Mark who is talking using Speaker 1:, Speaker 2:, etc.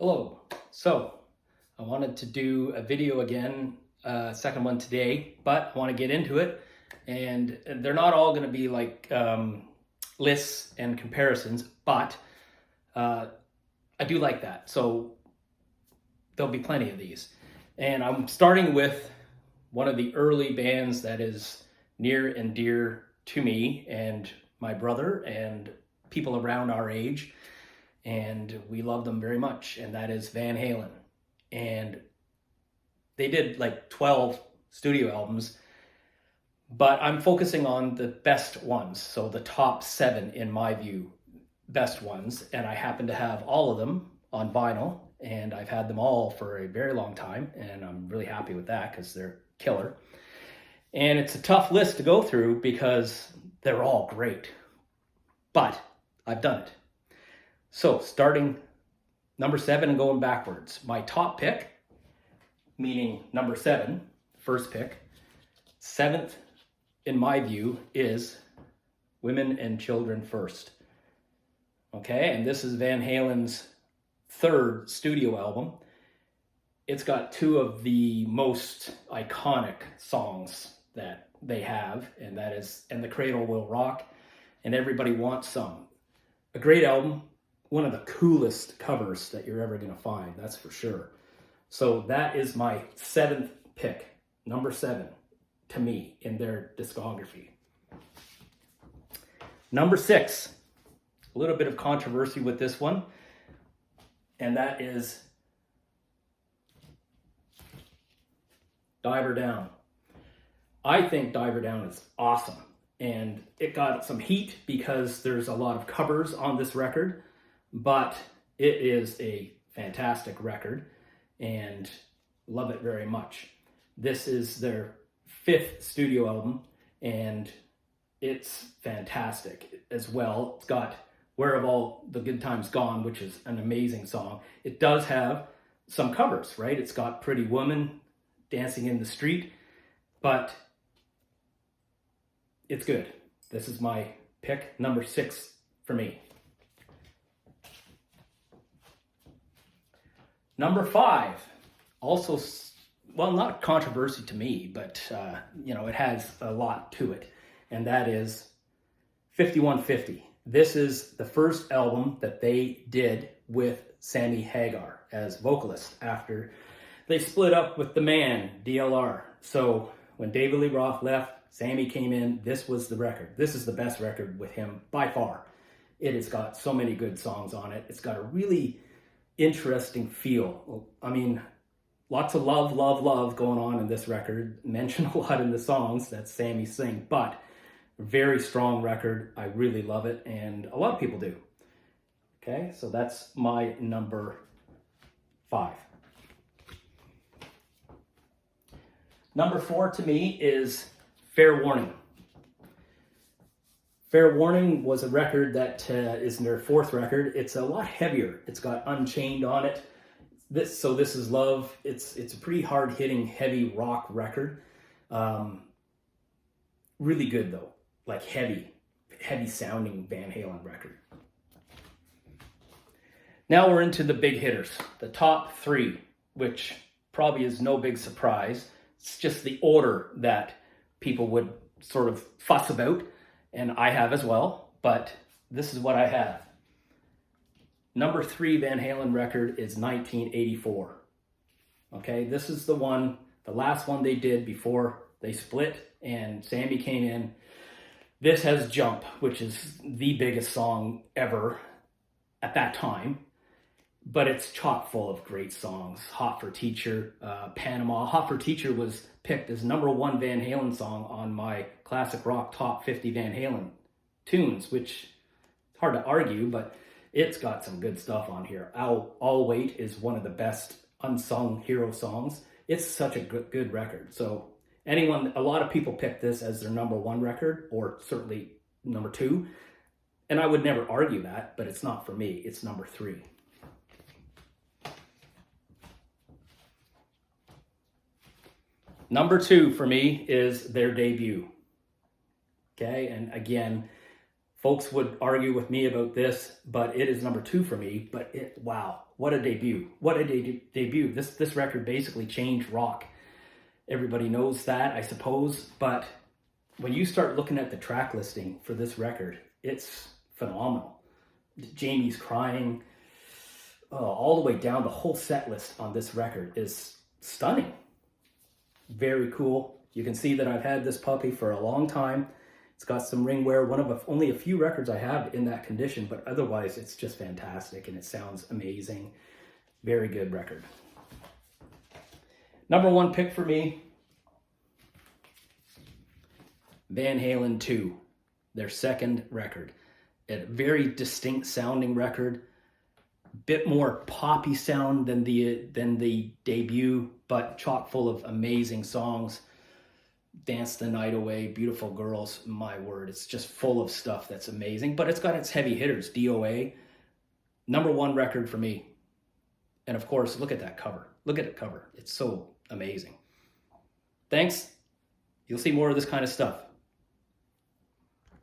Speaker 1: Hello. So I wanted to do a video again, second one today, but I want to get into it. And they're not all going to be like lists and comparisons, but I do like that. So there'll be plenty of these. And I'm starting with one of the early bands that is near and dear to me and my brother and people around our age, and we love them very much, and that is Van Halen. And they did like 12 studio albums, but I'm focusing on the best ones, so the top 7 in my view, best ones, and I happen to have all of them on vinyl, and I've had them all for a very long time, and I'm really happy with that because they're killer. And it's a tough list to go through because they're all great, but I've done it. So starting number 7 and going backwards, my top pick, meaning number 7, first pick, 7th in my view is Women and Children First. Okay, and this is Van Halen's 3rd studio album. It's got 2 of the most iconic songs that they have, and that is And the Cradle Will Rock and Everybody Wants Some. A great album. One of the coolest covers that you're ever going to find, that's for sure. So that is my 7th pick, number 7 to me in their discography. Number 6, a little bit of controversy with this one, and that is Diver Down. I think Diver Down is awesome, and it got some heat because there's a lot of covers on this record, but it is a fantastic record and love it very much. This is their 5th studio album and it's fantastic as well. It's got Where Have All the Good Times Gone, which is an amazing song. It does have some covers, right? It's got Pretty Woman, Dancing in the Street, but it's good. This is my pick, number 6 for me. Number 5, also, well, not controversy to me, but, it has a lot to it, and that is 5150. This is the first album that they did with Sammy Hagar as vocalist after they split up with the man, DLR. So when David Lee Roth left, Sammy came in, this was the record. This is the best record with him by far. It has got so many good songs on it. It's got a really interesting feel. I mean, lots of love going on in this record. Mentioned a lot in the songs that Sammy sing, but very strong record. I really love it, and a lot of people do. Okay, so that's my number 5. Number 4 to me is Fair Warning. Fair Warning was a record that is their 4th record. It's a lot heavier. It's got Unchained on it. This is Love. It's a pretty hard-hitting, heavy rock record. Really good though, like heavy sounding Van Halen record. Now we're into the big hitters, the top 3, which probably is no big surprise. It's just the order that people would sort of fuss about. And I have as well, but this is what I have. Number 3 Van Halen record is 1984. Okay, this is the last one they did before they split and Sammy came in. This has Jump, which is the biggest song ever at that time, but it's chock full of great songs. Hot for Teacher, Panama. Hot for Teacher was picked as number 1 Van Halen song on my Classic Rock Top 50 Van Halen tunes, which is hard to argue, but it's got some good stuff on here. I'll Wait is one of the best unsung hero songs. It's such a good record. So a lot of people pick this as their number 1 record, or certainly number 2, and I would never argue that, but it's not for me. It's number 3. Number 2 for me is their debut. Okay, and again, Folks would argue with me about this, but it is number 2 for me. But wow, what a debut. What a debut. This record basically changed rock. Everybody knows that, I suppose. But when you start looking at the track listing for this record, it's phenomenal. Jamie's Crying, all the way down, the whole set list on this record is stunning. Very cool. You can see that I've had this puppy for a long time. It's got some ring wear, one of only a few records I have in that condition, but otherwise it's just fantastic and it sounds amazing. Very good record. Number 1 pick for me, Van Halen 2, their second record. A very distinct sounding record, bit more poppy sound than the debut, but chock full of amazing songs. Dance the Night Away, Beautiful Girls, my word, it's just full of stuff that's amazing, but it's got its heavy hitters. DOA, number 1 record for me. And of course, look at that cover. Look at the cover. It's so amazing. Thanks. You'll see more of this kind of stuff.